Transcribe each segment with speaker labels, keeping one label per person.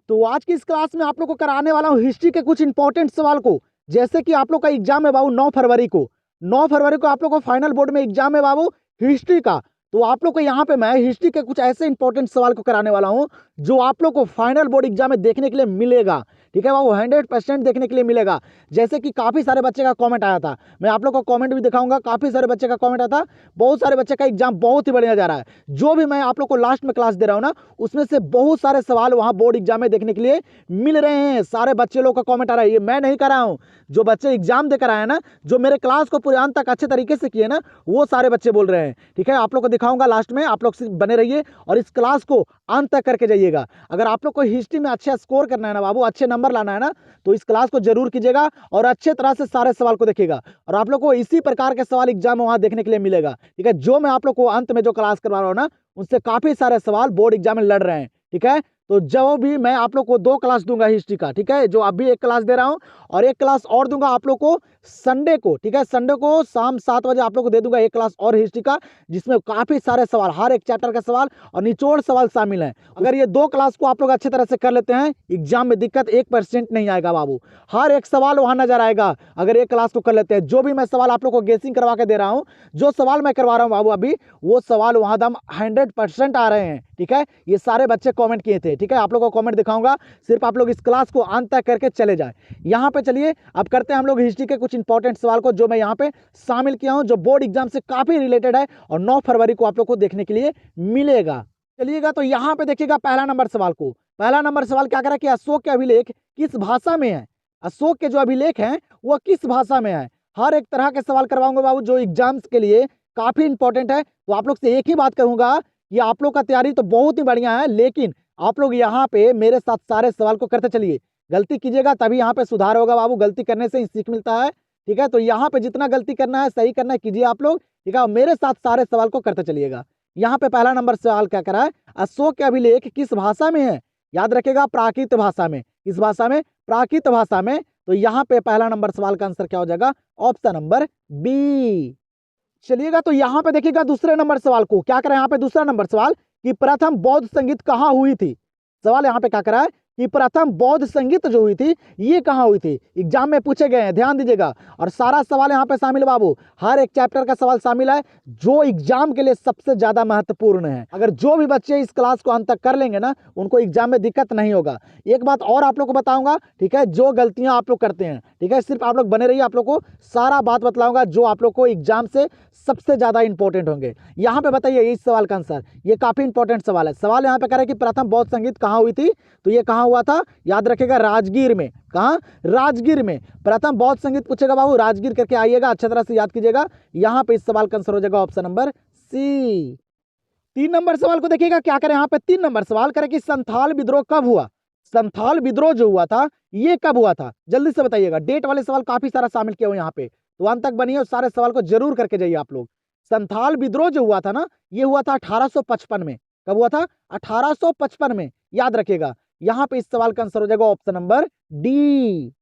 Speaker 1: तो आज की इस क्लास में आप लोग को कराने वाला हूँ हिस्ट्री के कुछ इंपॉर्टेंट सवाल को। जैसे कि आप लोग का एग्जाम है बाबू 9 फरवरी को। 9 फरवरी को आप लोग को फाइनल बोर्ड में एग्जाम है बाबू हिस्ट्री का। तो आप लोग को यहाँ पे मैं हिस्ट्री के कुछ ऐसे इंपॉर्टेंट सवाल को कराने वाला हूँ जो आप लोग को फाइनल बोर्ड एग्जाम में देखने के लिए मिलेगा। ठीक है बाबू, 100% देखने के लिए मिलेगा। जैसे कि काफी सारे बच्चे का कमेंट आया था, मैं आप लोग को कमेंट भी दिखाऊंगा। काफी सारे बच्चे का कमेंट आया था, बहुत सारे बच्चे का एग्जाम बहुत ही बढ़िया जा रहा है। जो भी मैं आप लोग को लास्ट में क्लास दे रहा हूँ ना, उसमें से बहुत सारे सवाल वहां बोर्ड एग्जाम में देखने के लिए मिल रहे हैं। सारे बच्चे लोग का कमेंट आ रहा है, ये मैं नहीं कर रहा हूँ, जो बच्चे एग्जाम देकर आए ना, जो मेरे क्लास को पूरे अंत तक अच्छे तरीके से किए ना, वो सारे बच्चे बोल रहे हैं। ठीक है, आप लोग को दिखाऊंगा लास्ट में, आप लोग बने रहिए और इस क्लास को अंत तक करके जाइएगा। अगर आप लोग को हिस्ट्री में अच्छा स्कोर करना है ना बाबू, अच्छे नंबर लाना है ना, तो इस क्लास को जरूर कीजिएगा और अच्छे तरह से सारे सवाल को देखिएगा। और आप लोग को इसी प्रकार के सवाल एग्जाम में वहां देखने के लिए मिलेगा। ठीक है, जो मैं आप लोग को अंत में जो क्लास करवा रहा हूँ ना, उनसे काफी सारे सवाल बोर्ड एग्जाम में लड़ रहे हैं। ठीक है, तो जो भी मैं आप लोग को 2 क्लास दूंगा हिस्ट्री का, ठीक है, जो अभी 1 क्लास दे रहा हूं और 1 क्लास और दूंगा आप लोग को संडे को। ठीक है, संडे को शाम 7 बजे आप लोग को दे दूंगा 1 क्लास और हिस्ट्री का, जिसमें काफी सारे सवाल, हर एक चैप्टर का सवाल और निचोड़ सवाल शामिल है। अगर ये 2 क्लास को आप लोग अच्छे तरह से कर लेते हैं, एग्जाम में दिक्कत 1% नहीं आएगा बाबू। हर एक सवाल वहां नजर आएगा अगर 1 क्लास को कर लेते हैं। जो भी मैं सवाल आप लोग को गेसिंग करवा के दे रहा हूँ, जो सवाल मैं करवा रहा हूँ बाबू अभी, वो सवाल वहां दम 100% आ रहे हैं। ठीक है, ये सारे बच्चे कमेंट किए थे। ठीक है, आप लोग को कमेंट दिखाऊंगा, सिर्फ आप लोग इस क्लास को अंत तक करके चले जाए। यहाँ पे चलिए अब करते हैं हम लोग हिस्ट्री के कुछ इंपॉर्टेंट सवाल को, जो मैं यहाँ पे शामिल किया हूँ, जो बोर्ड एग्जाम से काफी रिलेटेड है और 9 फरवरी को आप लोग को देखने के लिए मिलेगा। चलिएगा, तो यहाँ पे देखिएगा पहला नंबर सवाल को। पहला नंबर सवाल क्या करा कि अशोक के अभिलेख किस भाषा में है। अशोक के जो अभिलेख हैं वो किस भाषा में है। हर एक तरह के सवाल करवाऊंगा बाबू जो एग्जाम्स के लिए काफी इंपॉर्टेंट है। तो आप लोग से एक ही बात कहूंगा, ये आप लोग का तैयारी तो बहुत ही बढ़िया है, लेकिन आप लोग यहाँ पे मेरे साथ सारे सवाल को करते चलिए। गलती कीजिएगा तभी यहाँ पे सुधार होगा बाबू, गलती करने से ही सीख मिलता है। ठीक है, तो यहाँ पे जितना गलती करना है, सही करना है, कीजिए आप लोग। ठीक है, मेरे साथ सारे सवाल को करते चलिएगा। यहाँ पे पहला नंबर सवाल क्या करा है, अशोक के अभिलेख किस भाषा में है। याद रखेगा, प्राकृत भाषा में। किस भाषा में? प्राकृत भाषा में। तो यहाँ पे पहला नंबर सवाल का आंसर क्या हो जाएगा? Option number B. चलिएगा, तो यहाँ पे देखिएगा दूसरे नंबर सवाल को क्या करें। यहाँ पे दूसरा नंबर सवाल कि प्रथम बौद्ध संगीत कहाँ हुई थी। सवाल यहाँ पे क्या करा है कि प्रथम बौद्ध संगीत जो हुई थी ये कहाँ हुई थी। एग्जाम में पूछे गए हैं, ध्यान दीजिएगा। और सारा सवाल यहाँ पे शामिल बाबू, हर एक चैप्टर का सवाल शामिल है, जो एग्जाम के लिए सबसे ज्यादा महत्वपूर्ण है। अगर जो भी बच्चे इस क्लास को अंत तक कर लेंगे ना, उनको एग्जाम में दिक्कत नहीं होगा। एक बात और आप लोग को बताऊंगा, ठीक है, जो गलतियां आप लोग करते हैं, ठीक है, सिर्फ आप लोग बने रहिए, आप लोग को सारा बात बतलाऊंगा जो आप लोग को एग्जाम से सबसे ज्यादा इंपॉर्टेंट होंगे। यहाँ पे बताइए इस सवाल का आंसर, ये काफी इंपॉर्टेंट सवाल है। सवाल यहाँ पे कह रहे कि प्रथम बौद्ध संगीत कहाँ हुई थी, तो ये कहाँ हुआ था? याद रखेगा, राजगीर में। कहाँ? राजगीर में प्रथम बौद्ध संगीत पूछेगा बाबू, राजगीर करके आइएगा, अच्छी तरह से याद कीजिएगा। यहाँ पे इस सवाल का आंसर हो जाएगा ऑप्शन नंबर सी। 3 नंबर सवाल को देखिएगा क्या करें। यहाँ पे 3 नंबर सवाल करें कि संथाल विद्रोह कब हुआ। संथाल विद्रोह जो हुआ था ये कब हुआ था, जल्दी से बताइएगा। डेट वाले सवाल काफी सारा शामिल किया हुआ यहाँ पे, तो अंत तक बनिए और सारे सवाल को जरूर करके जाइए आप लोग। संथाल विद्रोह जो हुआ था ना, ये हुआ था 1855 में। कब हुआ था? 1855 में। याद रखिएगा, यहाँ पे इस सवाल का आंसर हो जाएगा ऑप्शन नंबर डी।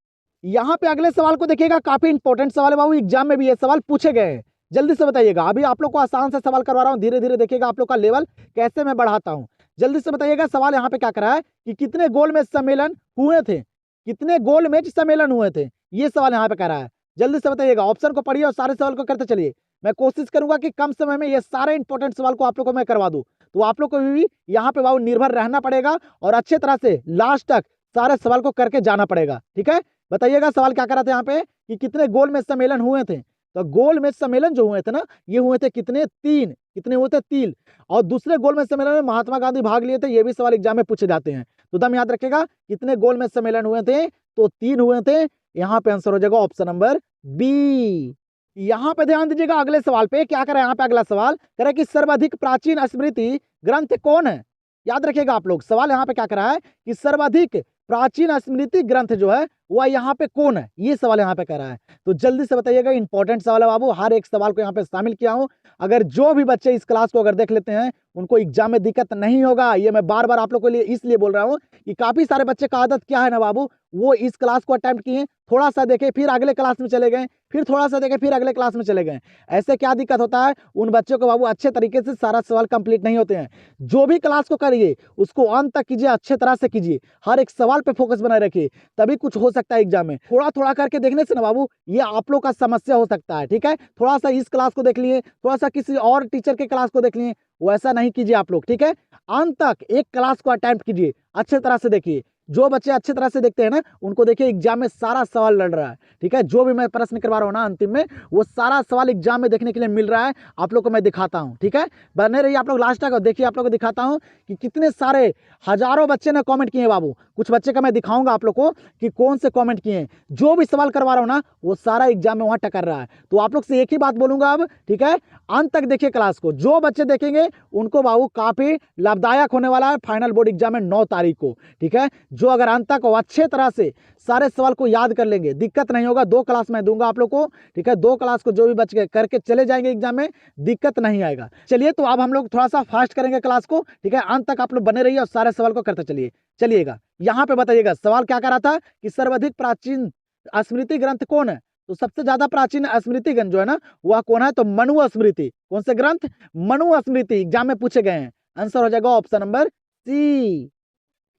Speaker 1: यहाँ पे अगले सवाल को देखिएगा, काफी इंपॉर्टेंट सवाल है बाबू, एग्जाम में भी ये सवाल पूछे गए हैं। जल्दी से बताइएगा, अभी आप लोग को आसान से सवाल करवा रहा हूँ, धीरे धीरे देखिएगा आप लोग का लेवल कैसे मैं बढ़ाता हूँ। जल्दी से बताइएगा, सवाल यहाँ पे क्या करा है कि कितने गोलमेज सम्मेलन हुए थे। कितने गोलमेज सम्मेलन हुए थे, ये सवाल यहाँ पे कह रहा है। जल्दी से बताइएगा, ऑप्शन को पढ़िए और सारे सवाल को करते चलिए। मैं कोशिश करूंगा कि कम समय में ये सारे इंपॉर्टेंट सवाल को आप लोग को मैं करवा दूं। तो आप लोग को भी यहाँ पे बाबू निर्भर रहना पड़ेगा और अच्छे तरह से लास्ट तक सारे सवाल को करके जाना पड़ेगा। ठीक है, बताइएगा सवाल क्या करा था यहाँ पे कि कितने गोलमेज सम्मेलन हुए थे। तो गोलमेज सम्मेलन जो हुए थे ना, ये हुए थे कितने? 3। कितने हुए थे? 3। और दूसरे गोलमेज सम्मेलन में महात्मा गांधी भाग लिए थे, ये भी सवाल एग्जाम में पूछे जाते हैं। तो दम याद रखेगा, कितने गोलमेज सम्मेलन हुए थे, तो 3 हुए थे। यहाँ पे आंसर हो जाएगा ऑप्शन नंबर बी। यहाँ पे ध्यान दीजिएगा, अगले सवाल पे क्या करें। यहाँ पे अगला सवाल करें कि सर्वाधिक प्राचीन स्मृति ग्रंथ कौन है। याद रखिएगा आप लोग, सवाल यहाँ पे क्या करा है कि सर्वाधिक प्राचीन स्मृति ग्रंथ जो है वह यहाँ पे कौन है, ये सवाल यहाँ पे कर रहा है। तो जल्दी से बताइएगा, इंपॉर्टेंट सवाल है बाबू, हर एक सवाल को यहाँ पे शामिल किया हूँ। अगर जो भी बच्चे इस क्लास को अगर देख लेते हैं, उनको एग्जाम में दिक्कत नहीं होगा। ये मैं बार बार आप लोग के लिए इसलिए बोल रहा हूँ कि काफी सारे बच्चे का आदत क्या है ना बाबू, वो इस क्लास को अटेम्प्ट किए, थोड़ा सा देखे फिर अगले क्लास में चले गए, फिर थोड़ा सा देखे फिर अगले क्लास में चले गए। ऐसे क्या दिक्कत होता है, उन बच्चों को बाबू अच्छे तरीके से सारा सवाल कंप्लीट नहीं होते हैं। जो भी क्लास को करिए उसको अंत तक कीजिए, अच्छे तरह से कीजिए, हर एक सवाल पे फोकस बनाए रखिए, तभी कुछ हो सकता है एग्जाम में। थोड़ा थोड़ा करके देखने से ना बाबू ये आप लोग का समस्या हो सकता है। ठीक है, थोड़ा सा इस क्लास को देख लिए, थोड़ा सा किसी और टीचर के क्लास को देख लिए, वैसा नहीं कीजिए आप लोग। ठीक है, अंत तक एक क्लास को अटेम्प्ट कीजिए, अच्छे तरह से देखिए। जो बच्चे अच्छे तरह से देखते हैं ना उनको देखिए एग्जाम में सारा सवाल लड़ रहा है। ठीक है, जो भी मैं प्रश्न करवा रहा हूँ ना अंतिम में, वो सारा सवाल एग्जाम में देखने के लिए मिल रहा है। आप लोग को मैं दिखाता हूँ। ठीक है, बने रहिए आप लोग लास्ट तक, देखिए आप लोग को दिखाता हूँ कि कितने सारे हजारों बच्चे ने कमेंट किए बाबू। कुछ बच्चे का मैं दिखाऊंगा आप लोग को कि कौन से कमेंट किए। जो भी सवाल करवा रहा हूँ ना वो सारा एग्जाम में वहां टकर रहा है। तो आप लोग से एक ही बात बोलूंगा अब, ठीक है, अंत तक देखिए क्लास को। जो बच्चे देखेंगे उनको बाबू काफी लाभदायक होने वाला है फाइनल बोर्ड एग्जाम में 9 तारीख को। ठीक है, जो अगर अंत तक अच्छे तरह से सारे सवाल को याद कर लेंगे, दिक्कत नहीं होगा। 2 क्लास मैं दूंगा आप लोग को। ठीक है, 2 क्लास को जो भी बच्चे करके चले जाएंगे एग्जाम में, दिक्कत नहीं आएगा। चलिए तो अब हम लोग थोड़ा सा फास्ट करेंगे क्लास को। ठीक है, अंत तक आप लोग बने रहिए और सारे सवाल को करते चलिए। चलिएगा यहाँ पे बताइएगा सवाल क्या कर रहा था कि सर्वाधिक प्राचीन स्मृति ग्रंथ कौन है। तो सबसे ज्यादा प्राचीन स्मृति ग्रंथ जो है ना वह कौन है, तो मनु स्मृति। कौन से ग्रंथ, मनु स्मृति एग्जाम में पूछे गए हैं। आंसर हो जाएगा ऑप्शन नंबर सी।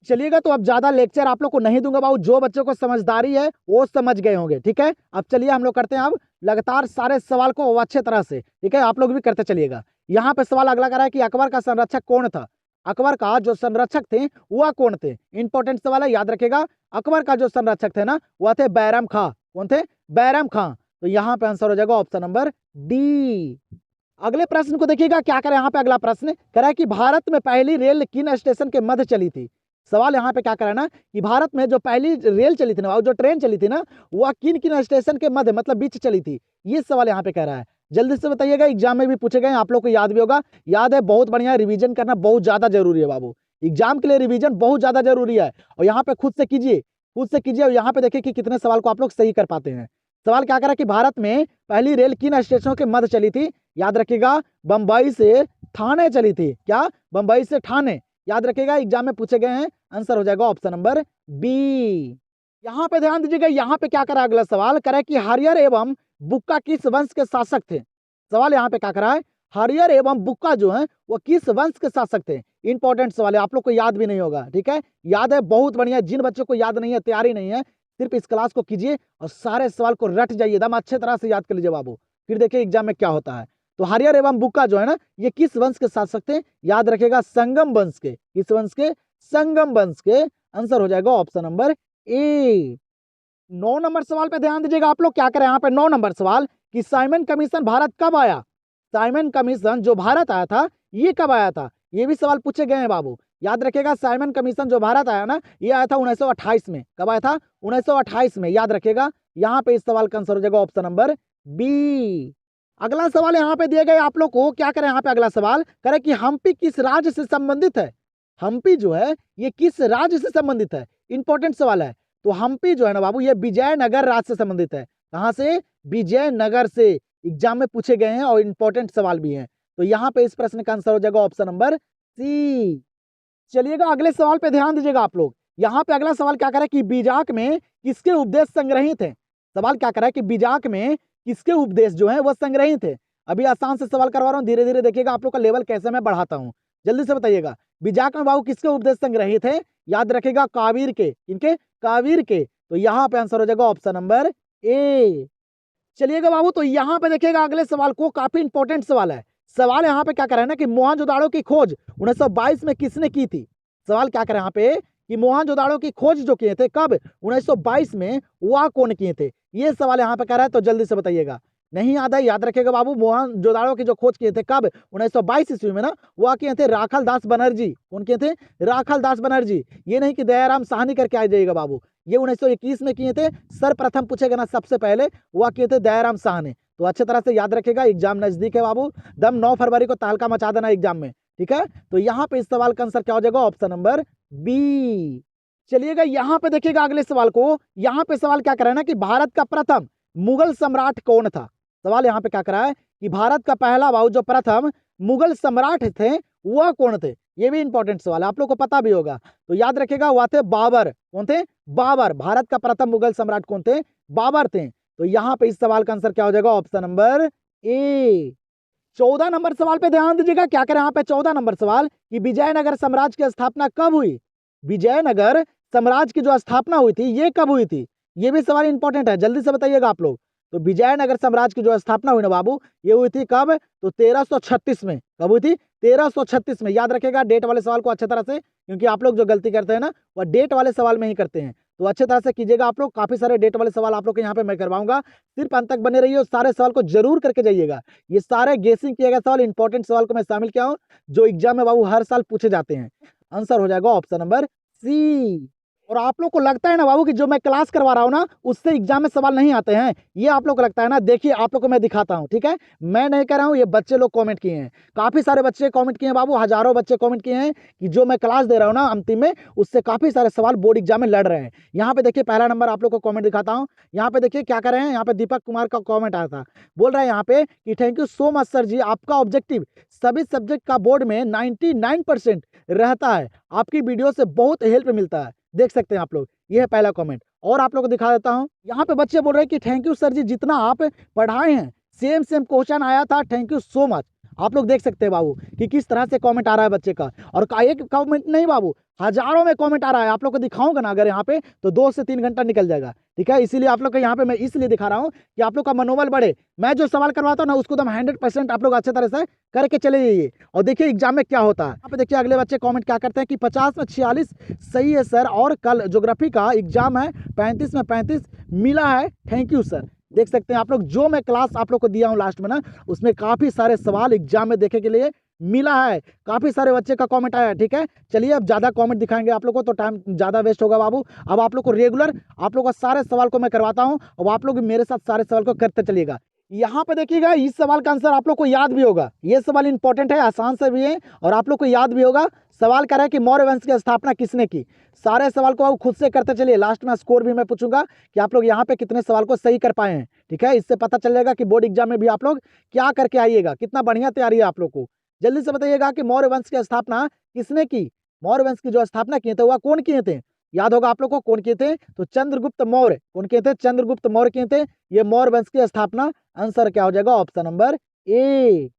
Speaker 1: चलिएगा तो अब ज्यादा लेक्चर आप लोग को नहीं दूंगा बाबू, जो बच्चों को समझदारी है वो समझ गए होंगे। ठीक है, अब चलिए हम लोग करते हैं अब लगातार सारे सवाल को अच्छे तरह से। ठीक है, आप लोग भी करते चलिएगा। यहाँ पे सवाल अगला कर रहा है कि अकबर का संरक्षक कौन था। अकबर का जो संरक्षक थे वह कौन थे। इंपॉर्टेंट सवाल है, याद रखेगा। अकबर का जो संरक्षक थे ना वह थे बैरम खां। कौन थे, बैरम खां। तो यहाँ पे आंसर हो जाएगा ऑप्शन नंबर डी। अगले प्रश्न को देखिएगा क्या करे। यहाँ पे अगला प्रश्न कह रहा है कि भारत में पहली रेल किन स्टेशन के मध्य चली थी। सवाल यहाँ पे क्या करा ना कि भारत में जो पहली रेल चली थी ना, जो ट्रेन चली थी ना, वह किन किन स्टेशन के मध्य मतलब बीच चली थी, ये सवाल यहाँ पे कह रहा है। जल्दी से बताइएगा, एग्जाम में भी पूछे गए, आप लोग को याद भी होगा। याद है, बहुत बढ़िया, रिवीजन करना बहुत ज्यादा जरूरी है बाबू। एग्जाम के लिए रिवीजन बहुत ज्यादा जरूरी है। और यहाँ पे खुद से कीजिए, खुद से कीजिए, और यहाँ पे देखिए कि कितने सवाल को आप लोग सही कर पाते हैं। सवाल क्या करा कि भारत में पहली रेल किन स्टेशनों के मध्य चली थी। याद रखिएगा, बंबई से ठाणे चली थी। क्या, बंबई से ठाणे। याद रखिएगा, एग्जाम में पूछे गए हैं। आंसर हो जाएगा ऑप्शन नंबर बी। यहाँ पे ध्यान दीजिएगा, यहाँ पे क्या करा, अगला सवाल करा कि हरियर एवं बुक्का किस वंश के शासक थे। सवाल यहाँ पे क्या करा है, हरियर एवं बुक्का जो है वो किस वंश के शासक थे। इंपॉर्टेंट सवाल है, आप लोग को याद भी नहीं होगा। ठीक है, याद है, बहुत बढ़िया। जिन बच्चों को याद नहीं है, तैयारी नहीं है, सिर्फ इस क्लास को कीजिए और सारे सवाल को रट जाइए, एकदम अच्छे तरह से याद कर लीजिए बाबू। फिर देखिए एग्जाम में क्या होता है। तो हरियर एवं बुक्का जो है ना ये किस वंश के शासक थे। याद रखेगा, संगम वंश के। किस वंश के, संगम वंश के। आंसर हो जाएगा ऑप्शन नंबर ए। 9 नंबर सवाल पे ध्यान दीजिएगा आप लोग, क्या करें यहाँ पे 9 नंबर सवाल कि साइमन कमीशन भारत कब आया। साइमन कमीशन जो भारत आया था ये कब आया था, ये भी सवाल पूछे गए हैं बाबू। याद रखिएगा, साइमन कमीशन जो भारत आया ना ये आया था 1928 में। कब आया था, 1928 में। याद रखिएगा, यहाँ पे इस सवाल का आंसर हो जाएगा ऑप्शन नंबर बी। अगला सवाल यहाँ पे दिए गए आप लोग को, क्या करें यहाँ पे अगला सवाल करें कि हम्पी किस राज्य से संबंधित है। हम्पी जो है ये किस राज्य से संबंधित है, इंपॉर्टेंट सवाल है। तो हम्पी जो है ना बाबू ये विजयनगर राज्य से संबंधित है। कहां से, विजयनगर से। एग्जाम में पूछे गए हैं और इंपॉर्टेंट सवाल भी हैं। तो यहाँ पे इस प्रश्न का आंसर हो जाएगा ऑप्शन नंबर सी। चलिएगा अगले सवाल पे ध्यान दीजिएगा आप लोग। यहाँ पे अगला सवाल क्या करे कि बीजाक में किसके उपदेश संग्रहित है। सवाल क्या करे कि बीजाक में किसके उपदेश जो है वो संग्रहित है। अभी आसान से सवाल करवा रहा हूँ, धीरे धीरे देखिएगा आप लोग का लेवल कैसे मैं बढ़ाता हूँ। जल्दी से बताइएगा, बीजाक में बाबू किसके उपदेश संग्रहित है। याद रखेगा, कावीर के। इनके, कावीर के। तो यहाँ पे आंसर हो जाएगा ऑप्शन नंबर ए। चलिएगा बाबू, तो यहाँ पे देखिएगा अगले सवाल को, काफी इंपॉर्टेंट सवाल है। सवाल यहाँ पे क्या कर रहा है ना कि मोहनजोदाड़ो की खोज 1922 में किसने की थी। सवाल क्या कर रहा है यहाँ पे कि मोहनजोदाड़ो की खोज जो किए थे कब, 1922 में, वह कौन किए थे, ये सवाल यहाँ पे कर रहा है। तो जल्दी से बताइएगा, नहीं याद है, याद रखेगा बाबू, मोहनजोदाड़ो की जो खोज किए थे कब, 1922 ईस्वी में ना, वह किए थे राखाल दास बनर्जी। कौन किए थे, राखाल दास बनर्जी। ये नहीं कि दयाराम साहनी करके आ जाइएगा बाबू, ये 1921 में किए थे। सर्वप्रथम पूछेगा ना सबसे पहले, वह किए थे दयाराम साहनी। तो अच्छे तरह से याद रखेगा, एग्जाम नजदीक है बाबू, दम 9 फरवरी को तहलका मचा देना एग्जाम में। ठीक है, तो यहाँ पे इस सवाल का आंसर क्या हो जाएगा, ऑप्शन नंबर बी। चलिएगा यहाँ पे देखिएगा अगले सवाल को। यहाँ पे सवाल क्या कर रहा है ना कि भारत का प्रथम मुगल सम्राट कौन था। सवाल यहाँ पे क्या कर रहा है कि भारत का पहला बाबू जो प्रथम मुगल सम्राट थे वह कौन थे? ये भी इंपॉर्टेंट सवाल है, आप लोग को पता भी होगा। तो याद रखिएगा, वह थे बाबर। कौन थे? बाबर। भारत का प्रथम मुगल सम्राट कौन थे? बाबर थे। तो यहाँ पे इस सवाल का आंसर क्या हो जाएगा? Option number A. 14 नंबर सवाल पे ध्यान दीजिएगा, क्या करें यहाँ पे 14 नंबर सवाल कि विजयनगर साम्राज्य की स्थापना कब हुई? विजयनगर साम्राज्य की जो स्थापना हुई थी ये कब हुई थी? ये भी सवाल इंपॉर्टेंट है, जल्दी से बताइएगा आप लोग। तो विजयनगर साम्राज्य की जो स्थापना हुई ना बाबू, ये हुई थी कब? तो 1336 में। कब हुई थी? 1336 में। याद रखेगा डेट वाले सवाल को अच्छे तरह से, क्योंकि आप लोग जो गलती करते हैं ना वह डेट वाले सवाल में ही करते हैं। तो अच्छे तरह से कीजिएगा आप लोग, काफी सारे डेट वाले सवाल आप लोग के यहाँ पे मैं करवाऊंगा। सिर्फ अंत तक बने रहिए और सारे सवाल को जरूर करके जाइएगा। ये सारे गेसिंग किए गए सवाल, इंपॉर्टेंट सवाल को मैं शामिल किया हूँ, जो एग्जाम में बाबू हर साल पूछे जाते हैं। आंसर हो जाएगा ऑप्शन नंबर सी। और आप लोग को लगता है ना बाबू कि जो मैं क्लास करवा रहा हूँ ना उससे एग्जाम में सवाल नहीं आते हैं, ये आप लोग को लगता है ना। देखिए आप लोग को मैं दिखाता हूँ, ठीक है? मैं नहीं कह रहा हूँ, ये बच्चे लोग कमेंट किए हैं, काफी सारे बच्चे कमेंट किए हैं बाबू, हजारों बच्चे कमेंट किए हैं कि जो मैं क्लास दे रहा हूँ ना अंतिम में, उससे काफी सारे सवाल बोर्ड एग्जाम में लड़ रहे हैं। यहाँ पे देखिए पहला नंबर आप लोग को कॉमेंट दिखाता हूँ। यहाँ पे देखिए क्या कर रहे हैं, यहाँ पे दीपक कुमार का कॉमेंट आया था, बोल रहे हैं यहाँ पे कि thank you so much sir ji, आपका ऑब्जेक्टिव सभी सब्जेक्ट का बोर्ड में 99% रहता है, आपकी वीडियो से बहुत हेल्प मिलता है। देख सकते हैं आप लोग, ये है पहला कमेंट। और आप लोग को दिखा देता हूं, यहाँ पे बच्चे बोल रहे हैं कि थैंक यू सर जी, जितना आप पढ़ाए हैं सेम सेम क्वेश्चन आया था, थैंक यू सो मच। आप लोग देख सकते हैं बाबू कि किस तरह से कमेंट आ रहा है बच्चे का। और एक कमेंट नहीं बाबू, हजारों में कमेंट आ रहा है। आप लोग को दिखाऊंगा ना अगर यहाँ पे, तो 2 से 3 घंटा निकल जाएगा, ठीक है? इसीलिए आप लोग को यहाँ पे मैं इसलिए दिखा रहा हूँ कि आप लोग का मनोबल बढ़े। मैं जो सवाल करवाता हूँ ना उसको एकदम 100% आप लोग अच्छे तरह से करके चले जाइए, और देखिए एग्जाम में क्या होता है। यहाँ पे देखिए अगले बच्चे कमेंट क्या करते हैं कि 50 में 46 सही है सर, और कल ज्योग्राफी का एग्जाम है 35 में 35 मिला है, थैंक यू सर। देख सकते हैं आप लोग, जो मैं क्लास आप लोग को दिया हूँ लास्ट में ना, उसमें काफी सारे सवाल एग्जाम में देखे के लिए मिला है। काफी सारे बच्चे का कमेंट आया है, ठीक है? चलिए अब ज्यादा कमेंट दिखाएंगे आप लोग को तो टाइम ज्यादा वेस्ट होगा बाबू। अब आप लोग को रेगुलर आप लोग का सारे सवाल को मैं करवाता हूँ, और आप लोग भी मेरे साथ सारे सवाल को करते चलिएगा। यहाँ पे देखिएगा, इस सवाल का आंसर आप लोग को याद भी होगा। ये सवाल इंपॉर्टेंट है, आसान से भी है, और आप लोग को याद भी होगा। सवाल कर रहा है कि मौर्य वंश की स्थापना किसने की? सारे सवाल को आप खुद से करते चलिए, लास्ट में स्कोर भी मैं पूछूंगा कि आप लोग यहाँ पे कितने सवाल को सही कर पाए हैं, ठीक है? इससे पता चल जाएगा कि बोर्ड एग्जाम में भी आप लोग क्या करके आइएगा, कितना बढ़िया तैयारी है आप लोग को। जल्दी से बताइएगा कि मौर्य वंश की स्थापना किसने की? मौर्य वंश की जो स्थापना किए थे वह कौन किए थे? याद होगा आप लोग को कौन किए थे? तो चंद्रगुप्त मौर्य। कौन किए थे? चंद्रगुप्त मौर्य किए थे ये मौर्य वंश की स्थापना। आंसर क्या हो जाएगा? Option number A.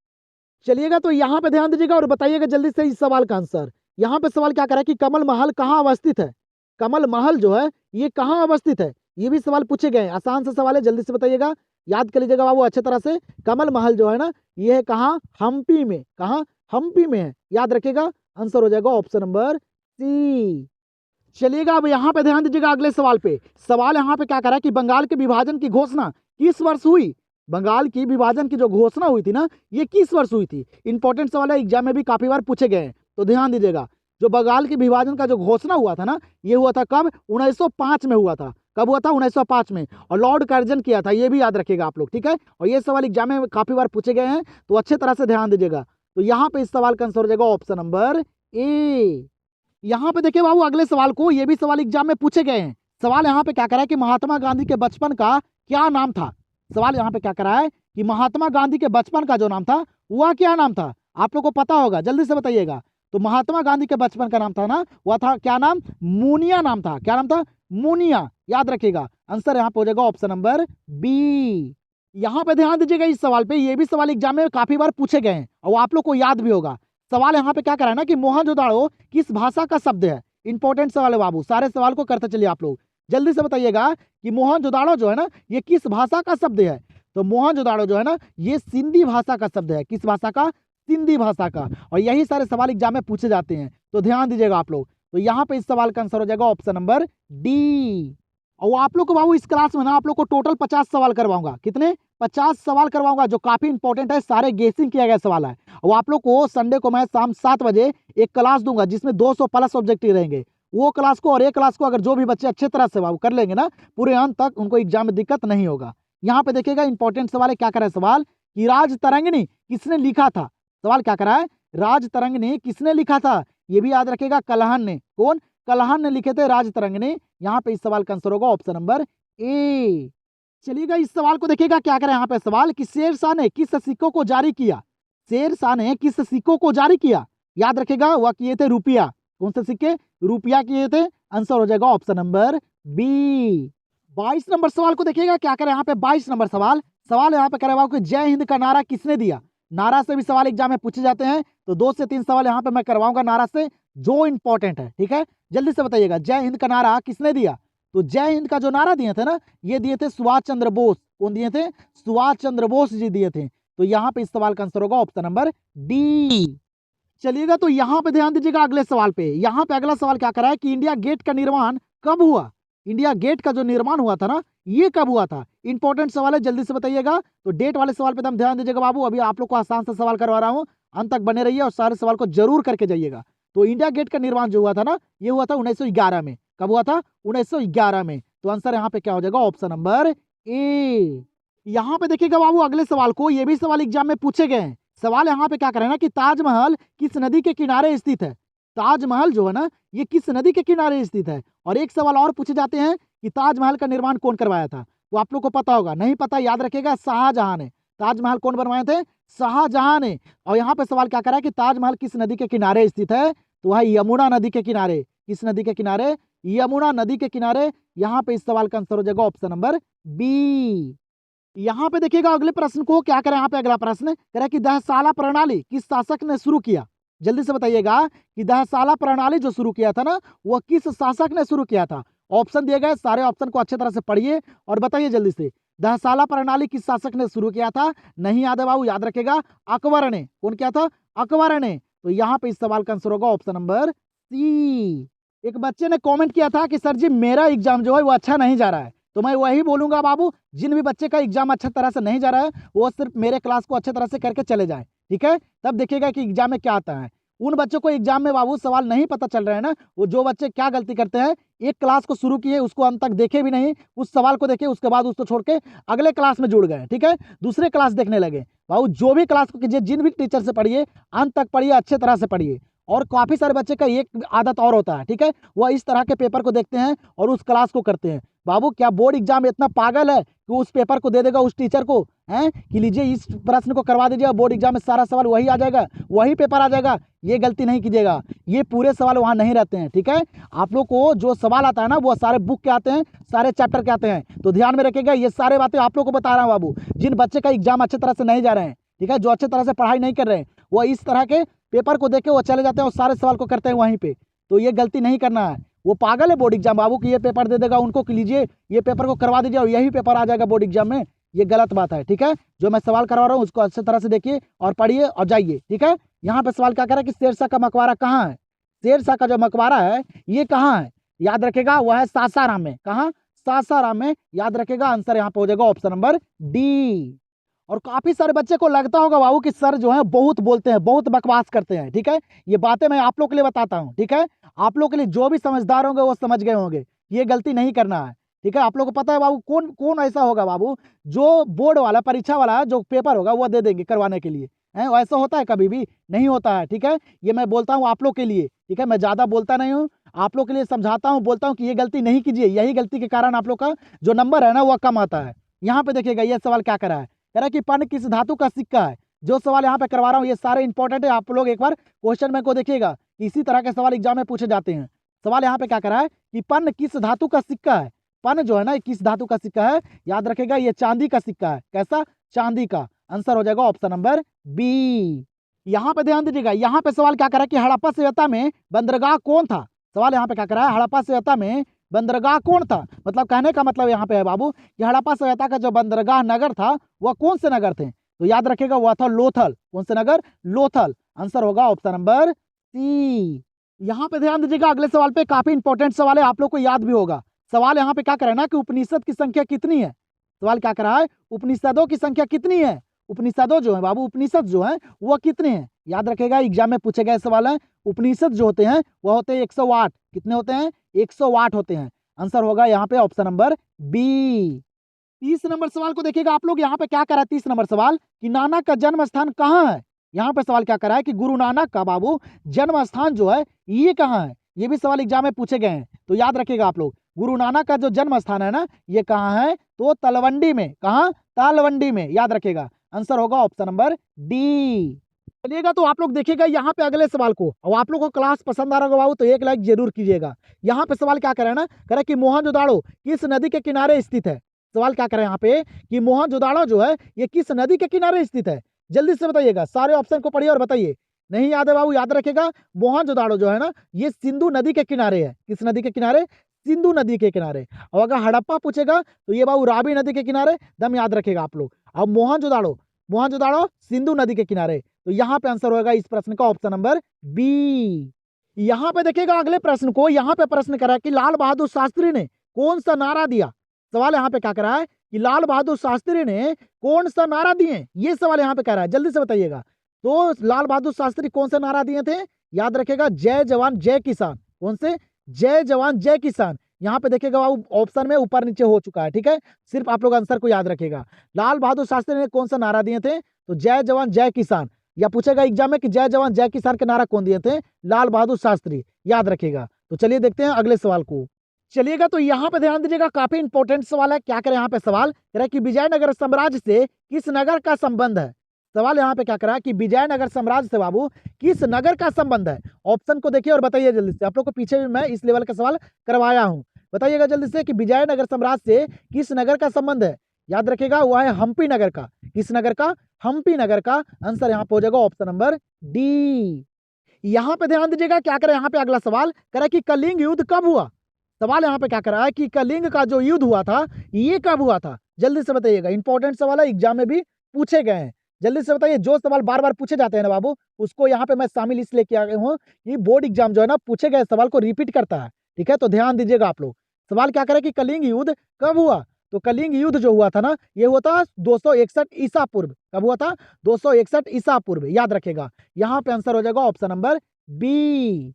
Speaker 1: चलिएगा तो यहाँ पे ध्यान दीजिएगा और बताइएगा जल्दी से इस सवाल का आंसर। यहाँ पे सवाल क्या कर रहा है कि कमल महल कहाँ अवस्थित है? कमल महल जो है ये कहाँ अवस्थित है? ये भी सवाल पूछे गए हैं, आसान सा सवाल है, जल्दी से बताइएगा, याद कर लीजिएगा बाबू अच्छे तरह से। कमल महल जो है ना ये है कहाँ? हम्पी में। कहाँ? हम्पी में है, याद रखिएगा। आंसर हो जाएगा ऑप्शन नंबर सी। चलिएगा अब यहाँ पे ध्यान दीजिएगा अगले सवाल पे। सवाल यहाँ पे क्या कर रहा है कि बंगाल के विभाजन की घोषणा किस वर्ष हुई? बंगाल की विभाजन की जो घोषणा हुई थी ना ये किस वर्ष हुई थी? इंपॉर्टेंट सवाल है, एग्जाम में भी काफी बार पूछे गए हैं, तो ध्यान दीजिएगा। जो बंगाल के विभाजन का जो घोषणा हुआ था ना ये हुआ था कब? 1905 में हुआ था। कब हुआ था? 1905 में। और लॉर्ड कर्जन किया था, ये भी याद रखिएगा आप लोग, ठीक है? और ये सवाल एग्जाम में काफी बार पूछे गए हैं, तो अच्छे तरह से ध्यान दीजिएगा। तो यहाँ पे इस सवाल का आंसर हो जाएगा ऑप्शन नंबर ए। यहाँ पे देखिए बाबू अगले सवाल को, ये भी सवाल एग्जाम में पूछे गए हैं। सवाल यहाँ पे क्या करा है कि महात्मा गांधी के बचपन का क्या नाम था? सवाल यहाँ पे क्या करा है कि महात्मा गांधी के बचपन का जो नाम था वह क्या नाम था? आप लोग को पता होगा, जल्दी से बताइएगा। तो महात्मा गांधी के बचपन का नाम था ना, वह था क्या नाम? मुनिया नाम था। क्या नाम था? मुनिया, याद रखिएगा। आंसर यहाँ पे हो जाएगा ऑप्शन नंबर बी। यहाँ पे ध्यान दीजिएगा इस सवाल पे, ये भी सवाल एग्जाम में काफी बार पूछे गए हैं और आप लोग को याद भी होगा। सवाल यहाँ पे क्या करा है ना कि मोहनजोदाड़ो किस भाषा का शब्द है? इंपॉर्टेंट सवाल है बाबू, सारे सवाल को करते चलिए आप लोग। जल्दी से बताइएगा कि मोहनजोदाड़ो जो है ना ये किस भाषा का शब्द है? तो मोहनजोदाड़ो जो है ना ये सिंधी भाषा का शब्द है। किस भाषा का? सिंधी भाषा का। और यही सारे सवाल एग्जाम में पूछे जाते हैं, तो ध्यान दीजिएगा आप लोग। तो यहाँ पे इस सवाल का आंसर हो जाएगा ऑप्शन नंबर डी। और आप लोग को बाबू इस क्लास में ना आप लोग को टोटल 50 सवाल करवाऊंगा। कितने? 50 सवाल करवाऊंगा, जो काफी इंपॉर्टेंट है, सारे गेसिंग किया गया सवाल है। और आप लोग को संडे को मैं शाम 7 बजे एक क्लास दूंगा जिसमें 200 प्लस ऑब्जेक्टिव रहेंगे। वो क्लास को और एक क्लास को अगर जो भी बच्चे अच्छे तरह से बाबू कर लेंगे ना पूरे अंत तक, उनको एग्जाम में दिक्कत नहीं होगा। यहाँ पे देखिएगा इंपॉर्टेंट सवाल है, क्या करा है सवाल कि राज तरंगिणी किसने लिखा था? सवाल क्या करा है? राज तरंगिणी किसने लिखा था? ये भी याद रखिएगा, कलहन ने। कौन? कलहन ने लिखे थे राज तरंगिणी। यहाँ पे इस सवाल का आंसर होगा ऑप्शन नंबर ए। चलिएगा इस सवाल को देखिएगा, क्या करें यहाँ पे सवाल कि शेरशाह ने किस सिक्कों को जारी किया? शेरशाह ने किस सिक्कों को जारी किया? याद रखेगा वह किए थे रुपया। कौन से सिक्के? रुपया किए थे। आंसर हो जाएगा ऑप्शन नंबर बी। 22 नंबर सवाल को देखिएगा क्या करें यहाँ पे। 22 नंबर सवाल यहाँ पे करेगा कि जय हिंद का नारा किसने दिया। नारा से भी सवाल एग्जाम में पूछे जाते हैं, तो 2 से 3 सवाल यहाँ पे मैं करवाऊंगा नारा से जो इंपॉर्टेंट है। ठीक है, जल्दी से बताइएगा जय हिंद का नारा किसने दिया। तो जय हिंद का जो नारा दिए थे ना, ये दिए थे सुभाष चंद्र बोस। कौन दिए थे? सुभाष चंद्र बोस जी दिए थे। तो यहाँ पे इस सवाल का आंसर होगा ऑप्शन नंबर डी। चलिएगा तो यहाँ पे ध्यान दीजिएगा अगले सवाल पे। यहाँ पे अगला सवाल क्या कर रहा है कि इंडिया गेट का निर्माण कब हुआ। इंडिया गेट का जो निर्माण हुआ था ना, ये कब हुआ था। इंपॉर्टेंट सवाल है, जल्दी से बताइएगा। तो डेट वाले सवाल पे ध्यान दीजिएगा बाबू। अभी आप लोग को आसान सा सवाल करवा रहा हूँ, अंत तक बने रहिए और सारे सवाल को जरूर करके जाइएगा। तो इंडिया गेट का निर्माण जो हुआ था ना, ये हुआ था 1911 में। कब हुआ था? 1911 में। तो आंसर यहाँ पे क्या हो जाएगा? Option number A. यहाँ पे देखिएगा बाबू अगले सवाल को, ये भी सवाल एग्जाम में पूछे गए हैं। सवाल यहाँ पे क्या कर रहे हैं ना कि ताजमहल किस नदी के किनारे स्थित है। ताजमहल जो है ना, ये किस नदी के किनारे स्थित है। और एक सवाल और पूछे जाते हैं कि ताजमहल का निर्माण कौन करवाया था। तो आप लोग को पता होगा, नहीं पता याद रखेगा, शाहजहां ने। ताजमहल कौन बनवाए थे? शाहजहां ने। और यहाँ पे सवाल क्या कर रहा है कि ताजमहल किस नदी के किनारे स्थित है। तो वह यमुना नदी के किनारे। किस नदी के किनारे? यमुना नदी के किनारे। यहाँ पे इस सवाल का आंसर हो जाएगा ऑप्शन नंबर बी। यहाँ पे देखिएगा अगले प्रश्न को क्या करें। यहाँ पे अगला प्रश्न कह रहा है कि दहसाला प्रणाली किस शासक ने शुरू किया। जल्दी से बताइएगा कि दहसाला प्रणाली जो शुरू किया था ना, वह किस शासक ने शुरू किया था। ऑप्शन दिए गए, सारे ऑप्शन को अच्छे तरह से पढ़िए और बताइए जल्दी से। दहसाला प्रणाली किस शासक ने शुरू किया था? नहीं याद है बाबू, याद रखेगा अकबर ने। कौन किया था? अकबर ने। तो यहाँ पे इस सवाल का आंसर होगा ऑप्शन नंबर सी। एक बच्चे ने कमेंट किया था कि सर जी मेरा एग्जाम जो है वो अच्छा नहीं जा रहा है। तो मैं वही बोलूंगा बाबू, जिन भी बच्चे का एग्जाम अच्छा तरह से नहीं जा रहा है वो सिर्फ मेरे क्लास को अच्छे तरह से करके चले जाए। ठीक है, तब देखिएगा कि एग्जाम में क्या आता है। उन बच्चों को एग्जाम में बाबू सवाल नहीं पता चल रहे हैं ना, वो जो बच्चे क्या गलती करते हैं, एक क्लास को शुरू किए उसको अंत तक देखे भी नहीं, उस सवाल को देखे उसके बाद उसको छोड़ के अगले क्लास में जुड़ गए। ठीक है, दूसरे क्लास देखने लगे। बाबू जो भी क्लास को कीजिए, जिन भी टीचर से पढ़िए, अंत तक पढ़िए, अच्छे तरह से पढ़िए। और काफी सारे बच्चे का एक आदत और होता है। ठीक है, वह इस तरह के पेपर को देखते हैं और उस क्लास को करते हैं। बाबू क्या बोर्ड एग्जाम इतना पागल है कि उस पेपर को दे देगा उस टीचर को, हैं कि लीजिए इस प्रश्न को करवा दीजिए, बोर्ड एग्जाम में सारा सवाल वही आ जाएगा, वही पेपर आ जाएगा। ये गलती नहीं कीजिएगा, ये पूरे सवाल वहां नहीं रहते हैं। ठीक है, आप लोग को जो सवाल आता है ना, वो सारे बुक के आते हैं, सारे चैप्टर के आते हैं। तो ध्यान में रखिएगा, ये सारे बातें आप लोग को बता रहा हूँ बाबू। जिन बच्चे का एग्जाम अच्छे तरह से नहीं जा रहे हैं, ठीक है, जो अच्छे तरह से पढ़ाई नहीं कर रहे हैं, वो इस तरह के पेपर को देख के वो चले जाते हैं और सारे सवाल को करते हैं वहीं पे। तो ये गलती नहीं करना है। वो पागल है बोर्ड एग्जाम बाबू कि ये पेपर दे देगा उनको कि लीजिए ये पेपर को करवा दीजिए और यही पेपर आ जाएगा बोर्ड एग्जाम में। ये गलत बात है। ठीक है, जो मैं सवाल करवा रहा हूँ उसको अच्छे तरह से देखिए और पढ़िए और जाइए। ठीक है, यहाँ पे सवाल क्या कर रहा है कि शेरशाह का मकबरा कहाँ है। शेरशाह का जो मकबरा है ये कहाँ है, याद रखेगा वह है सासाराम में। कहाँ? सासाराम में। याद रखेगा आंसर यहाँ पे हो जाएगा ऑप्शन नंबर डी। और काफी सारे बच्चे को लगता होगा बाबू कि सर जो है बहुत बोलते हैं, बहुत बकवास करते हैं। ठीक है, ये बातें मैं आप लोग के लिए बताता हूँ। ठीक है, आप लोग के लिए जो भी समझदार होंगे वो समझ गए होंगे, ये गलती नहीं करना है। ठीक है, आप लोग को पता है बाबू कौन कौन ऐसा होगा बाबू जो बोर्ड वाला परीक्षा वाला जो पेपर होगा वो दे देंगे करवाने के लिए, है ऐसा होता है? कभी भी नहीं होता है। ठीक है, ये मैं बोलता हूँ आप लोग के लिए। ठीक है, मैं ज्यादा बोलता नहीं हूँ, आप लोग के लिए समझाता हूँ, बोलता हूँ कि ये गलती नहीं कीजिए। यही गलती के कारण आप लोग का जो नंबर है ना वो कम आता है। यहाँ पे देखिएगा ये सवाल क्या करा है, कह रहा है कि पन किस धातु का सिक्का है। जो सवाल यहाँ पे करवा रहा हूँ ये सारे इंपॉर्टेंट है, आप लोग एक बार क्वेश्चन में को देखिएगा, इसी तरह के सवाल एग्जाम में पूछे जाते हैं। सवाल यहाँ पे क्या करा है कि पन किस धातु का सिक्का है। पन जो है ना किस धातु का सिक्का है, याद रखेगा ये चांदी का सिक्का है। कैसा? चांदी का। आंसर हो जाएगा ऑप्शन नंबर बी। यहाँ पे ध्यान दीजिएगा, यहाँ पे सवाल क्या करा कि हड़प्पा सभ्यता में बंदरगाह कौन था। सवाल यहाँ पे क्या करा है, हड़प्पा सभ्यता में बंदरगाह कौन था। मतलब कहने का मतलब यहाँ पे है बाबू कि हड़प्पा सभ्यता का जो बंदरगाह नगर था वह कौन से नगर थे। तो याद रखेगा वह था लोथल। कौन से नगर? लोथल। आंसर होगा ऑप्शन नंबर सी। यहाँ पे ध्यान दीजिएगा अगले सवाल पे, काफी इंपॉर्टेंट सवाल है, आप लोग को याद भी होगा। सवाल यहाँ पे क्या करा है ना कि उपनिषद की संख्या कितनी है। सवाल क्या करा है, उपनिषदों की संख्या कितनी है। उपनिषदों जो है बाबू, उपनिषद जो है वह कितने हैं। याद रखेगा एग्जाम में पूछे गए सवाल है। उपनिषद जो होते हैं वह होते हैं 108। कितने होते हैं? 108 होते हैं। आंसर होगा यहाँ पे ऑप्शन नंबर बी। 30 नंबर सवाल को देखिएगा आप लोग, यहाँ पे क्या करा है 30 नंबर सवाल कि नानक का जन्म स्थान कहाँ है। यहाँ पे सवाल क्या करा है कि गुरु नानक का बाबू जन्म स्थान जो है ये कहाँ है। ये भी सवाल एग्जाम में पूछे गए हैं, तो याद रखिएगा आप लोग। गुरु नानक का जो जन्म स्थान है ना ये कहाँ है, तो तलवंडी में। कहाँ? तलवंडी में। याद रखिएगा आंसर होगा ऑप्शन नंबर डी। चलिएगा तो आप लोग देखिएगा यहाँ पे अगले सवाल को, और आप लोग को क्लास पसंद आ रहा होगा बाबू तो एक लाइक जरूर कीजिएगा। यहाँ पे सवाल क्या करे ना, करे कि मोहनजोदाड़ो किस नदी के किनारे स्थित है। सवाल क्या करे यहाँ पे कि मोहनजोदाड़ो जो है ये किस नदी के किनारे स्थित है। जल्दी से बताइएगा, सारे ऑप्शन को पढ़िए और बताइए। नहीं याद है बाबू, याद रखेगा मोहनजोदाड़ो जो है ना ये सिंधु नदी के किनारे है। किस नदी के किनारे? सिंधु नदी के किनारे। और अगर हड़प्पा पूछेगा तो ये बाबू रावी नदी के किनारे, दम याद रखेगा आप लोग। अब मोहनजोदाड़ो, मोहनजोदाड़ो सिंधु नदी के किनारे, तो यहाँ पे आंसर होगा इस प्रश्न का ऑप्शन नंबर बी। यहाँ पे देखिएगा अगले प्रश्न को, यहाँ पे प्रश्न करा है कि लाल बहादुर शास्त्री ने कौन सा नारा दिया। सवाल यहाँ पे क्या करा है कि लाल बहादुर शास्त्री ने कौन सा नारा दिए, ये सवाल यहाँ पे कह रहा है, जल्दी से बताइएगा। तो लाल बहादुर शास्त्री कौन सा नारा दिए थे? याद रखेगा जय जवान जय किसान। कौन से? जय जवान जय किसान। यहाँ पे देखिएगा ऑप्शन में ऊपर नीचे हो चुका है, ठीक है, सिर्फ आप लोग आंसर को याद रखेगा। लाल बहादुर शास्त्री ने कौन सा नारा दिए थे? तो जय जवान जय किसान। या पूछेगा एग्जाम में कि जय जवान जय किसान के नारा कौन दिए थे? लाल बहादुर शास्त्री, याद रखेगा। तो चलिए देखते हैं अगले सवाल को। चलिएगा तो यहाँ पे ध्यान दीजिएगा, काफी इंपॉर्टेंट सवाल है। क्या करें यहाँ पे सवाल कह रहा है कि विजयनगर साम्राज्य से किस नगर का संबंध है। सवाल यहाँ पे क्या करा है कि विजयनगर साम्राज्य से बाबू किस नगर का संबंध है। ऑप्शन को देखिए और बताइए जल्दी से। आप लोग को पीछे भी मैं इस लेवल का सवाल करवाया हूँ, बताइएगा जल्दी से कि विजयनगर साम्राज्य से किस नगर का संबंध है। याद रखेगा वह है हम्पी नगर का। किस नगर का? हम्पी नगर का। आंसर यहाँ पे हो जाएगा ऑप्शन नंबर डी। यहाँ पे ध्यान दीजिएगा, क्या करें यहाँ पे अगला सवाल करा कि कलिंग युद्ध कब हुआ। सवाल यहाँ पे क्या करा है कि कलिंग का जो युद्ध हुआ था ये कब हुआ था। जल्दी से बताइएगा, इंपॉर्टेंट सवाल है, एग्जाम में भी पूछे गए हैं। जल्दी से बताइए, जो सवाल बार बार पूछे जाते हैं ना बाबू उसको यहाँ पे मैं शामिल इसलिए किया हूँ कि बोर्ड एग्जाम जो है ना पूछे गए सवाल को रिपीट करता है, ठीक है। तो ध्यान दीजिएगा आप लोग। सवाल क्या करे कि कलिंग युद्ध कब हुआ। तो कलिंग युद्ध जो हुआ था ना ये हुआ था 261 ईसा पूर्व। कब हुआ था? 261 ईसा पूर्व, याद रखेगा। यहाँ पे आंसर हो जाएगा ऑप्शन नंबर बी।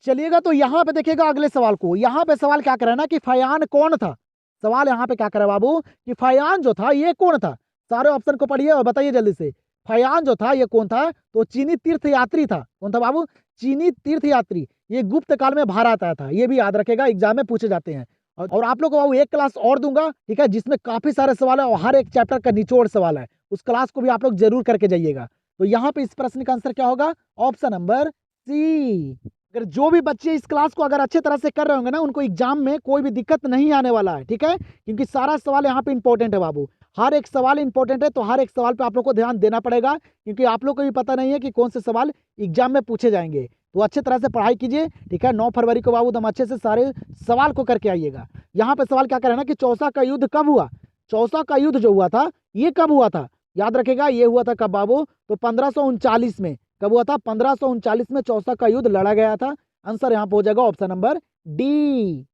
Speaker 1: चलिएगा तो यहाँ पे देखिएगा अगले सवाल को। यहाँ पे सवाल क्या करे ना कि फयान कौन था। सवाल यहाँ पे क्या करे बाबू कि फयान जो था ये कौन था। सारे ऑप्शन को पढ़िए और बताइए जल्दी से। फयान जो था ये कौन था? तो चीनी तीर्थ यात्री था। कौन था बाबू? चीनी तीर्थ यात्री। ये गुप्त काल में भारत आया था, ये भी याद रखेगा, एग्जाम में पूछे जाते हैं। और आप लोग को बाबू एक क्लास और दूंगा, ठीक है, जिसमें काफी सारे सवाल है और हर एक चैप्टर का निचोड़ सवाल है। उस क्लास को भी आप लोग जरूर करके जाइएगा। तो यहाँ पे इस प्रश्न का आंसर क्या होगा? Option number C. अगर जो भी बच्चे इस क्लास को अगर अच्छे तरह से कर रहे होंगे ना उनको एग्जाम में कोई भी दिक्कत नहीं आने वाला है, ठीक है, क्योंकि सारा सवाल यहाँ पे इंपॉर्टेंट है बाबू। हर एक सवाल इंपॉर्टेंट है, तो हर एक सवाल पे आप लोग को ध्यान देना पड़ेगा, क्योंकि आप लोग को भी पता नहीं है कि कौन से सवाल एग्जाम में पूछे जाएंगे। तो अच्छे तरह से पढ़ाई कीजिए, ठीक है। 9 फरवरी को बाबू एकदम अच्छे से सारे सवाल को करके आइएगा। यहाँ पे सवाल क्या करे ना कि चौसा का युद्ध कब हुआ। चौसा का युद्ध जो हुआ था ये कब हुआ था? याद रखेगा ये हुआ था कब बाबू? तो 1539 में। कब हुआ था? 1539 में चौसा का युद्ध लड़ा गया था। आंसर यहाँ पे हो जाएगा ऑप्शन नंबर डी।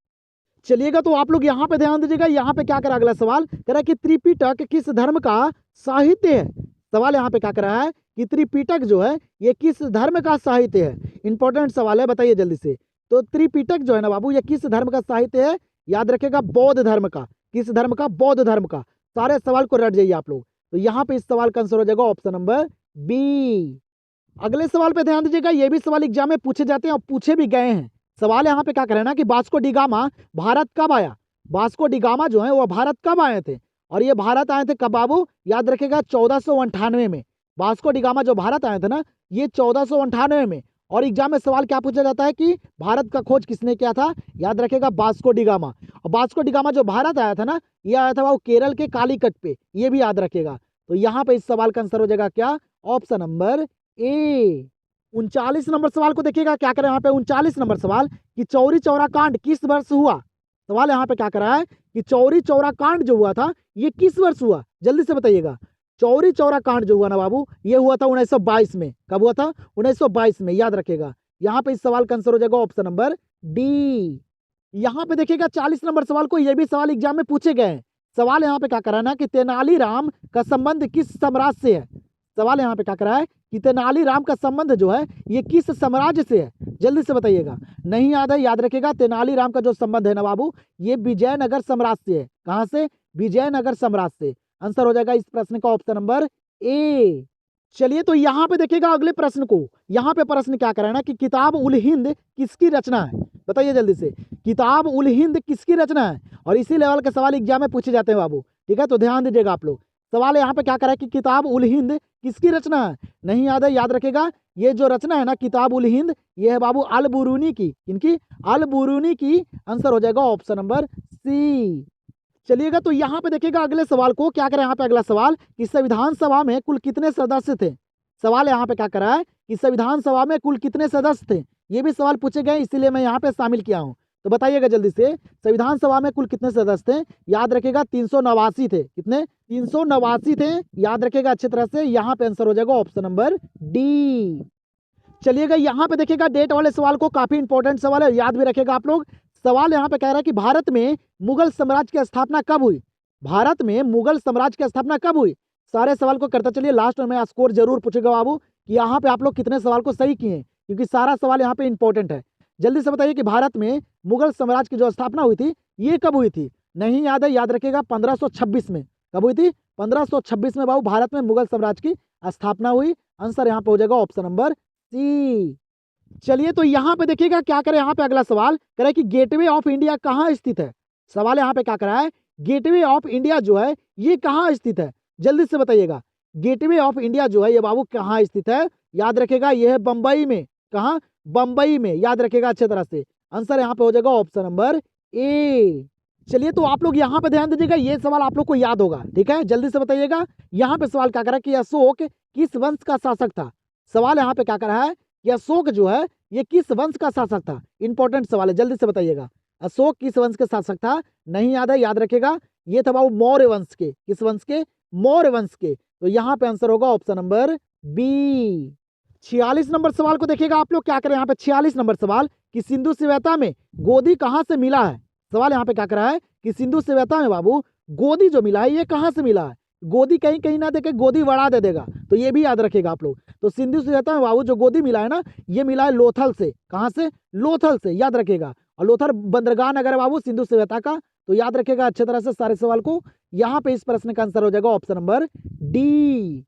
Speaker 1: चलिएगा तो आप लोग यहाँ पे ध्यान दीजिएगा, यहाँ पे क्या करा अगला सवाल करा कि त्रिपिटक किस धर्म का साहित्य है। सवाल यहाँ पे क्या करा है कि त्रिपिटक जो है ये किस धर्म का साहित्य है। इंपॉर्टेंट सवाल है, बताइए जल्दी से। तो त्रिपिटक जो है ना बाबू ये किस धर्म का साहित्य है? याद रखेगा बौद्ध धर्म का। किस धर्म का? बौद्ध धर्म का। सारे सवाल को रट जाइए आप लोग। तो यहाँ पे इस सवाल का आंसर हो जाएगा ऑप्शन नंबर बी। अगले सवाल पे ध्यान दीजिएगा, ये भी सवाल एग्जाम में पूछे जाते हैं और पूछे भी गए हैं। सवाल यहाँ पे क्या करें ना कि वास्को डी गामा भारत कब आया। वास्को डी गामा जो है वो भारत कब आए थे, और ये भारत आए थे कब बाबू? याद रखेगा 1498 में। वास्को डी गामा जो भारत आए थे ना ये 1498 में। और एग्जाम में सवाल क्या पूछा जाता है कि भारत का खोज किसने किया था? याद रखेगा वास्को डी गामा। और वास्को डी गामा जो भारत आया था ना ये आया था वो केरल के कालीकट पे, ये भी याद रखेगा। तो यहाँ पे इस सवाल का आंसर हो जाएगा क्या? Option number A. 39 नंबर सवाल को देखिएगा, क्या करें यहाँ पे 39 नंबर सवाल कि चौरी चौरा कांड किस वर्ष हुआ। सवाल यहाँ पे क्या करा है कि चौरी चौरा कांड जो हुआ था ये किस वर्ष हुआ। जल्दी से बताइएगा। चौरी चौरा कांड जो हुआ ना बाबू ये हुआ था 1922 में। कब हुआ था? 1922 में, याद रखेगा। यहाँ पे इस सवाल का आंसर हो जाएगा ऑप्शन नंबर डी। यहाँ पे देखिएगा 40 नंबर सवाल को, ये भी सवाल एग्जाम में पूछे गए हैं। सवाल यहाँ पे क्या करा ना कि तेनालीराम का संबंध किस साम्राज्य से है। सवाल यहाँ पे क्या करा है कि तेनालीराम का संबंध जो है ये किस साम्राज्य से है। जल्दी से बताइएगा। नहीं याद है? याद रखेगा तेनालीराम का जो संबंध है ना बाबू ये विजयनगर साम्राज्य से है। कहाँ से? विजयनगर साम्राज्य से। आंसर हो जाएगा इस प्रश्न का ऑप्शन नंबर ए। चलिए तो यहाँ पे देखिएगा अगले प्रश्न को। यहाँ पे प्रश्न क्या करा है ना कि किताब उल हिंद किसकी रचना है। बताइए जल्दी से। किताब उल हिंद किसकी रचना है? और इसी लेवल के सवाल एग्जाम में पूछे जाते हैं बाबू, ठीक है। तो ध्यान दीजिएगा आप लोग। सवाल यहाँ पे क्या करा है कि किताब उल हिंद किसकी रचना है? नहीं याद है, याद रखेगा ये जो रचना है ना किताब उल हिंद, ये है बाबू अल बुरूनी की। किनकी? अल बुरूनी की। आंसर हो जाएगा ऑप्शन नंबर सी। चलिएगा तो यहाँ पे देखिएगा अगले सवाल को, क्या करें यहाँ पे अगला सवाल कि संविधान सभा में कुल कितने सदस्य थे? सवाल यहाँ पे क्या करा है कि संविधान सभा में कुल कितने सदस्य थे? ये भी सवाल पूछे गए, इसीलिए मैं यहाँ पे शामिल किया हूँ। तो बताइएगा जल्दी से, संविधान सभा में कुल कितने सदस्य थे? याद रखेगा 389 थे। कितने? 389 थे। याद रखेगा अच्छी तरह से, यहाँ पे आंसर हो जाएगा ऑप्शन नंबर डी। चलिएगा यहाँ पे देखिएगा डेट वाले सवाल को, काफी इंपॉर्टेंट सवाल है, याद भी रखेगा आप लोग। सवाल यहाँ पे कह रहा है कि भारत में मुगल साम्राज्य की स्थापना कब हुई? भारत में मुगल साम्राज्य की स्थापना कब हुई? सारे सवाल को करता चलिए, लास्ट में मैं स्कोर जरूर पूछेगा बाबू कि यहाँ पे आप लोग कितने सवाल को सही किए, क्योंकि सारा सवाल यहाँ पे इंपॉर्टेंट है। जल्दी से बताइए कि भारत में मुगल साम्राज्य की जो स्थापना हुई थी ये कब हुई थी? नहीं याद है, याद रखेगा 1526 में। कब हुई थी? 1526 में बाबू भारत में मुगल साम्राज्य की स्थापना हुई। आंसर यहाँ पे हो जाएगा ऑप्शन नंबर सी। चलिए तो यहाँ पे देखिएगा क्या करें, यहाँ पे अगला सवाल करे कि गेटवे ऑफ इंडिया कहाँ स्थित है? सवाल यहाँ पे क्या करा है, गेटवे ऑफ इंडिया जो है ये कहाँ स्थित है? जल्दी से बताइएगा, गेटवे ऑफ इंडिया जो है ये बाबू कहाँ स्थित है? याद रखेगा ये है बंबई में। कहाँ? बंबई में। याद रखेगा अच्छे तरह से। आंसर यहाँ पे हो जाएगा ऑप्शन नंबर ए। चलिए तो आप लोग यहाँ पे ध्यान दीजिएगा, ये सवाल आप लोग को याद होगा, ठीक है? जल्दी से बताइएगा, यहाँ पे सवाल क्या करा कि अशोक किस वंश का शासक था? सवाल यहाँ पे क्या करा है कि अशोक जो है ये किस वंश का शासक था? इंपॉर्टेंट सवाल है, जल्दी से बताइएगा, अशोक किस वंश के शासक था? नहीं याद है, याद रखेगा ये था बाबू मौर्य वंश के। किस वंश के? मौर्य वंश के। तो यहाँ पे आंसर होगा ऑप्शन नंबर बी। 46 नंबर सवाल को देखिएगा आप लोग, क्या करें यहाँ पे 46 नंबर सवाल कि सिंधु सभ्यता में गोदी कहाँ से मिला है? सवाल यहाँ पे क्या करा है कि सिंधु सभ्यता में बाबू गोदी जो मिला है ये कहाँ से मिला है? गोदी कहीं कहीं ना देके गोदी वड़ा दे देगा, तो ये भी याद रखेगा आप लोग। तो सिंधु सभ्यता में बाबू जो गोदी मिला है ना ये मिला है लोथल से। कहाँ से? लोथल से। याद रखेगा, और लोथल बंदरगाह नगर है बाबू सिंधु सभ्यता का। तो याद रखेगा अच्छे तरह से सारे सवाल को। यहाँ पे इस प्रश्न का आंसर हो जाएगा ऑप्शन नंबर डी।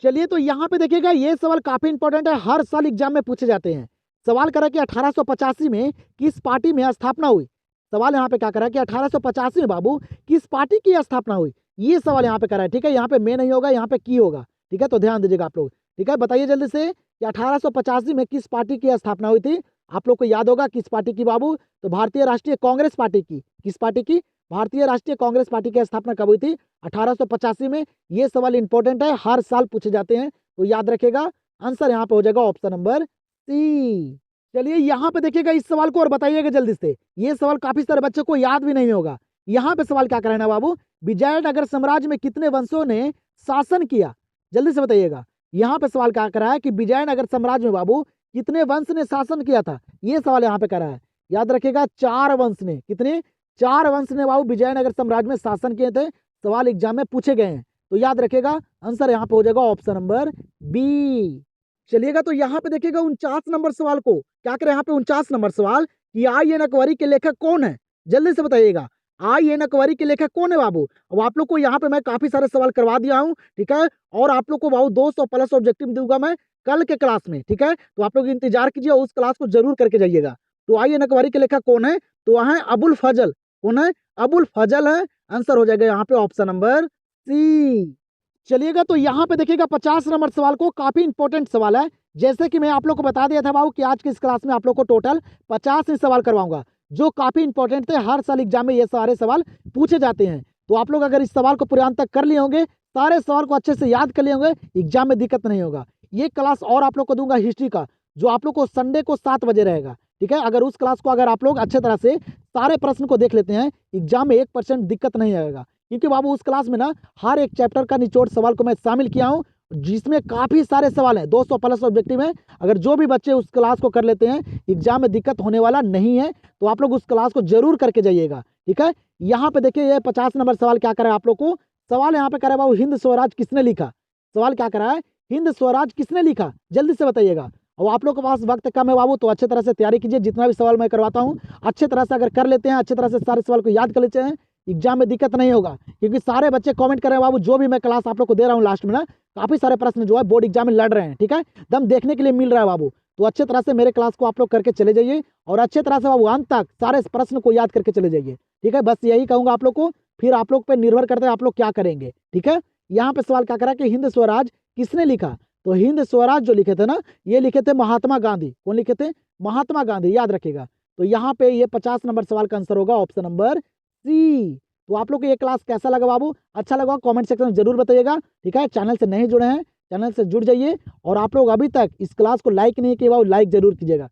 Speaker 1: चलिए तो यहाँ पे देखिएगा ये सवाल काफी इंपॉर्टेंट है, हर साल एग्जाम में पूछे जाते हैं। सवाल करा कि 1885 में किस पार्टी में स्थापना हुई? सवाल यहाँ पे क्या करा कि 1885 में बाबू किस पार्टी की स्थापना हुई? ये सवाल यहाँ पे करा है, ठीक है? यहाँ पे मैं नहीं होगा, यहाँ पे की होगा, ठीक है? तो ध्यान दीजिएगा आप लोग, ठीक है? बताइए जल्दी से कि 1885 में किस पार्टी की स्थापना हुई थी? आप लोग को याद होगा किस पार्टी की बाबू? तो भारतीय राष्ट्रीय कांग्रेस पार्टी की। किस पार्टी की? भारतीय राष्ट्रीय कांग्रेस पार्टी की स्थापना कब हुई थी? 1885 में। ये सवाल इंपॉर्टेंट है, हर साल पूछे जाते हैं, तो याद रखेगा। आंसर यहाँ पे हो जाएगा ऑप्शन नंबर सी। चलिए यहाँ पे देखिएगा इस सवाल को और बताइएगा जल्दी से, ये सवाल काफी सारे बच्चों को याद भी नहीं होगा। यहाँ पे सवाल क्या कराना बाबू, विजयनगर साम्राज्य में कितने वंशों ने शासन किया? जल्दी से बताइएगा, यहाँ पे सवाल क्या करा है कि विजयनगर साम्राज्य में बाबू कितने वंश ने शासन किया था? ये सवाल यहाँ पे करा है। याद रखेगा 4 वंश ने। कितने? 4 वंश ने बाबू विजयनगर साम्राज्य में शासन किए थे। सवाल एग्जाम में पूछे गए हैं, तो याद रखेगा आंसर यहाँ पे हो जाएगा ऑप्शन नंबर बी। चलिएगा तो यहाँ पे देखिएगा 49 नंबर सवाल को, क्या करें यहाँ पे 49 नंबर सवाल कि आई एन अकबरी के लेखक कौन है? जल्दी से बताइएगा, आई एन अकबरी के लेखक कौन है बाबू? अब आप लोग को यहाँ पे मैं काफी सारे सवाल करवा दिया हूँ, ठीक है? और आप लोग को बाबू 200 प्लस ऑब्जेक्टिव दूंगा मैं कल के क्लास में, ठीक है? तो आप लोग इंतजार कीजिए, उस क्लास को जरूर करके जाइएगा। तो आई एन अकबरी के लेखक कौन है? तो वह है अबुल फजल। कौन है? अबुल फजल है। आंसर हो जाएगा यहाँ पे ऑप्शन नंबर सी। चलिएगा तो यहाँ पे देखिएगा 50 नंबर सवाल को, काफी इंपॉर्टेंट सवाल है। जैसे कि मैं आप लोग को बता दिया था बाबू कि आज की इस क्लास में आप लोग को टोटल 50 ही सवाल करवाऊंगा, जो काफी इंपॉर्टेंट थे। हर साल एग्जाम में ये सारे सवाल पूछे जाते हैं। तो आप लोग अगर इस सवाल को पूरे अंत तक कर लिए होंगे, सारे सवाल को अच्छे से याद कर लिए होंगे, एग्जाम में दिक्कत नहीं होगा। ये क्लास और आप लोग को दूंगा हिस्ट्री का, जो आप लोग को संडे को 7 बजे रहेगा, ठीक है? अगर उस क्लास को अगर आप लोग अच्छे तरह से सारे प्रश्न को देख लेते हैं, एग्जाम में 1% दिक्कत नहीं आएगा। क्योंकि बाबू उस क्लास में ना हर एक चैप्टर का निचोड़ सवाल को मैं शामिल किया हूँ, जिसमें काफी सारे सवाल हैं, 200 प्लस ऑब्जेक्टिव है। अगर जो भी बच्चे उस क्लास को कर लेते हैं, एग्जाम में दिक्कत होने वाला नहीं है। तो आप लोग उस क्लास को जरूर करके जाइएगा, ठीक है? यहाँ पे देखिए ये 50 नंबर सवाल क्या करा है आप लोग को। सवाल यहाँ पे करा है बाबू, हिंद स्वराज किसने लिखा? सवाल क्या करा है, हिंद स्वराज किसने लिखा? जल्दी से बताइएगा। और आप लोग के पास वक्त कम है बाबू, तो अच्छे तरह से तैयारी कीजिए। जितना भी सवाल मैं करवाता हूँ अच्छे तरह से अगर कर लेते हैं, अच्छे तरह से सारे सवाल को याद कर लेते हैं, एग्जाम में दिक्कत नहीं होगा। क्योंकि सारे बच्चे कमेंट कर रहे हैं बाबू, जो भी मैं क्लास आप लोग को दे रहा हूँ लास्ट में ना, काफी सारे प्रश्न जो है बोर्ड एग्जाम में लड़ रहे हैं, ठीक है? दम देखने के लिए मिल रहा है बाबू। तो अच्छे तरह से मेरे क्लास को आप लोग करके चले जाइए, और अच्छे तरह से बाबू अंत तक सारे प्रश्न को याद करके चले जाइए, ठीक है? बस यही कहूंगा आप लोग को, फिर आप लोग पे निर्भर करते हैं आप लोग क्या करेंगे, ठीक है? यहाँ पे सवाल क्या करा कि हिंद स्वराज किसने लिखा, तो हिंद स्वराज जो लिखे थे ना, ये लिखे थे महात्मा गांधी। कौन लिखे थे? महात्मा गांधी, याद रखिएगा। तो यहाँ पे ये 50 नंबर सवाल का आंसर होगा ऑप्शन नंबर सी। तो आप लोग को ये क्लास कैसा लगा बाबू? अच्छा लगा कमेंट सेक्शन में जरूर बताइएगा। ठीक है, चैनल से नहीं जुड़े हैं, चैनल से जुड़ जाइए। और आप लोग अभी तक इस क्लास को लाइक नहीं किए बाबू, लाइक जरूर कीजिएगा।